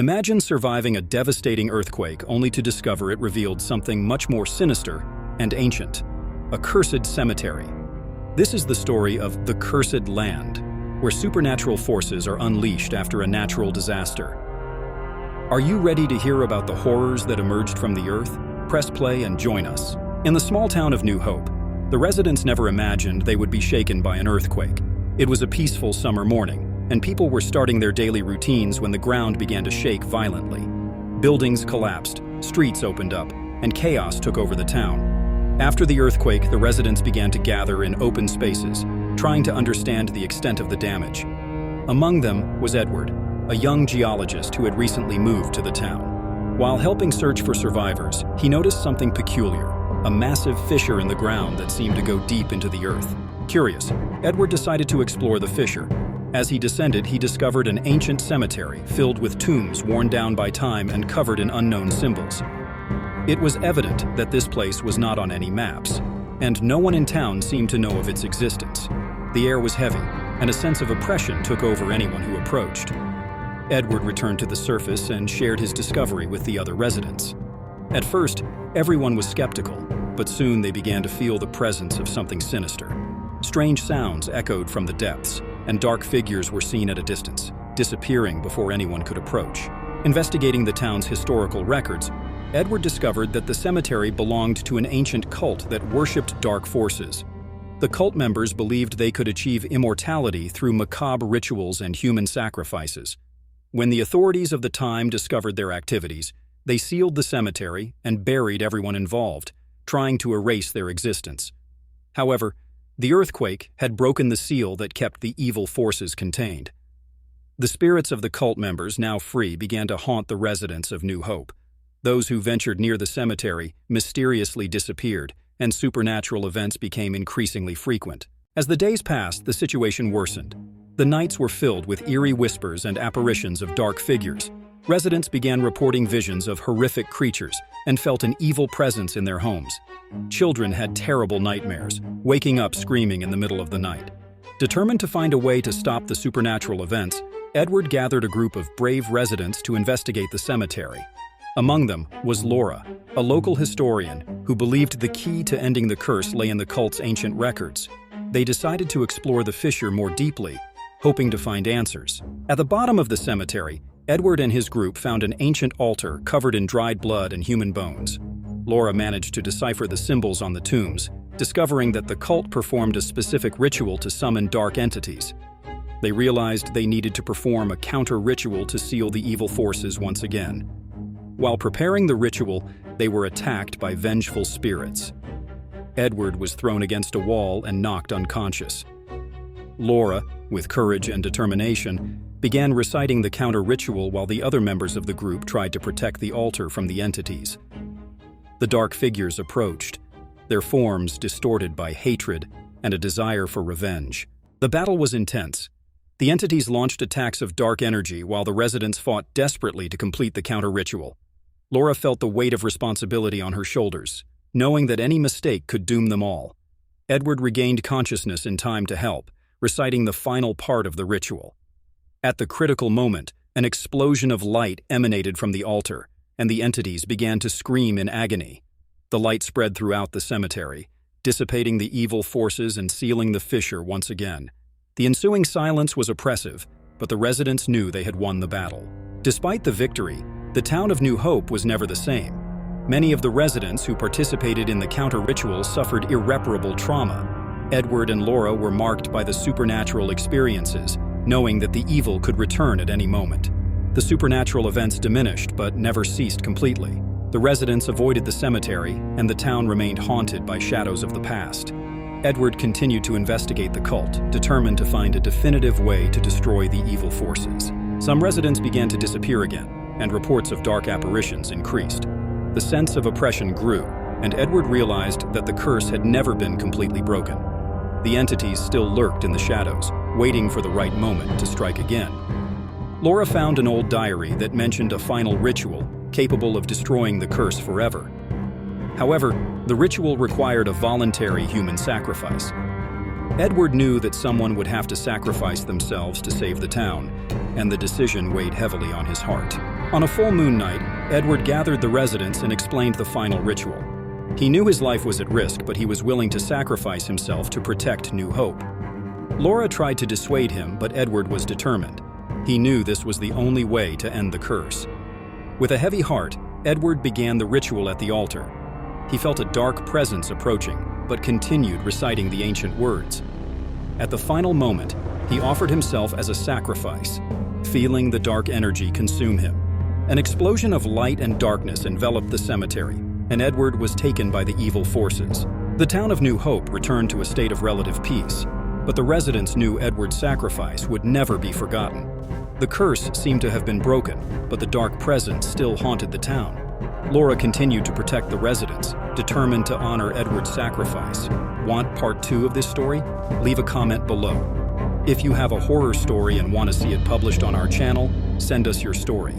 Imagine surviving a devastating earthquake only to discover it revealed something much more sinister and ancient: a cursed cemetery. This is the story of the Cursed Land, where supernatural forces are unleashed after a natural disaster. Are you ready to hear about the horrors that emerged from the earth? Press play and join us. In the small town of New Hope, the residents never imagined they would be shaken by an earthquake. It was a peaceful summer morning, and people were starting their daily routines when the ground began to shake violently. Buildings collapsed, streets opened up, and chaos took over the town. After the earthquake, the residents began to gather in open spaces, trying to understand the extent of the damage. Among them was Edward, a young geologist who had recently moved to the town. While helping search for survivors, he noticed something peculiar: a massive fissure in the ground that seemed to go deep into the earth. Curious, Edward decided to explore the fissure. As he descended, he discovered an ancient cemetery filled with tombs worn down by time and covered in unknown symbols. It was evident that this place was not on any maps, and no one in town seemed to know of its existence. The air was heavy, and a sense of oppression took over anyone who approached. Edward returned to the surface and shared his discovery with the other residents. At first, everyone was skeptical, but soon they began to feel the presence of something sinister. Strange sounds echoed from the depths, and dark figures were seen at a distance, disappearing before anyone could approach. Investigating the town's historical records, Edward discovered that the cemetery belonged to an ancient cult that worshipped dark forces. The cult members believed they could achieve immortality through macabre rituals and human sacrifices. When the authorities of the time discovered their activities, they sealed the cemetery and buried everyone involved, trying to erase their existence. However, the earthquake had broken the seal that kept the evil forces contained. The spirits of the cult members, now free, began to haunt the residents of New Hope. Those who ventured near the cemetery mysteriously disappeared, and supernatural events became increasingly frequent. As the days passed, the situation worsened. The nights were filled with eerie whispers and apparitions of dark figures. Residents began reporting visions of horrific creatures and felt an evil presence in their homes. Children had terrible nightmares, waking up screaming in the middle of the night. Determined to find a way to stop the supernatural events, Edward gathered a group of brave residents to investigate the cemetery. Among them was Laura, a local historian who believed the key to ending the curse lay in the cult's ancient records. They decided to explore the fissure more deeply, hoping to find answers. At the bottom of the cemetery, Edward and his group found an ancient altar covered in dried blood and human bones. Laura managed to decipher the symbols on the tombs, discovering that the cult performed a specific ritual to summon dark entities. They realized they needed to perform a counter-ritual to seal the evil forces once again. While preparing the ritual, they were attacked by vengeful spirits. Edward was thrown against a wall and knocked unconscious. Laura, with courage and determination, began reciting the counter-ritual while the other members of the group tried to protect the altar from the entities. The dark figures approached, their forms distorted by hatred and a desire for revenge. The battle was intense. The entities launched attacks of dark energy while the residents fought desperately to complete the counter-ritual. Laura felt the weight of responsibility on her shoulders, knowing that any mistake could doom them all. Edward regained consciousness in time to help, reciting the final part of the ritual. At the critical moment, an explosion of light emanated from the altar, and the entities began to scream in agony. The light spread throughout the cemetery, dissipating the evil forces and sealing the fissure once again. The ensuing silence was oppressive, but the residents knew they had won the battle. Despite the victory, the town of New Hope was never the same. Many of the residents who participated in the counter-ritual suffered irreparable trauma. Edward and Laura were marked by the supernatural experiences, knowing that the evil could return at any moment. The supernatural events diminished but never ceased completely. The residents avoided the cemetery, and the town remained haunted by shadows of the past. Edward continued to investigate the cult, determined to find a definitive way to destroy the evil forces. Some residents began to disappear again, and reports of dark apparitions increased. The sense of oppression grew, and Edward realized that the curse had never been completely broken. The entities still lurked in the shadows, waiting for the right moment to strike again. Laura found an old diary that mentioned a final ritual capable of destroying the curse forever. However, the ritual required a voluntary human sacrifice. Edward knew that someone would have to sacrifice themselves to save the town, and the decision weighed heavily on his heart. On a full moon night, Edward gathered the residents and explained the final ritual. He knew his life was at risk, but he was willing to sacrifice himself to protect New Hope. Laura tried to dissuade him, but Edward was determined. He knew this was the only way to end the curse. With a heavy heart, Edward began the ritual at the altar. He felt a dark presence approaching, but continued reciting the ancient words. At the final moment, he offered himself as a sacrifice, feeling the dark energy consume him. An explosion of light and darkness enveloped the cemetery, and Edward was taken by the evil forces. The town of New Hope returned to a state of relative peace, but the residents knew Edward's sacrifice would never be forgotten. The curse seemed to have been broken, but the dark presence still haunted the town. Laura continued to protect the residents, determined to honor Edward's sacrifice. Want part 2 of this story? Leave a comment below. If you have a horror story and want to see it published on our channel, send us your story.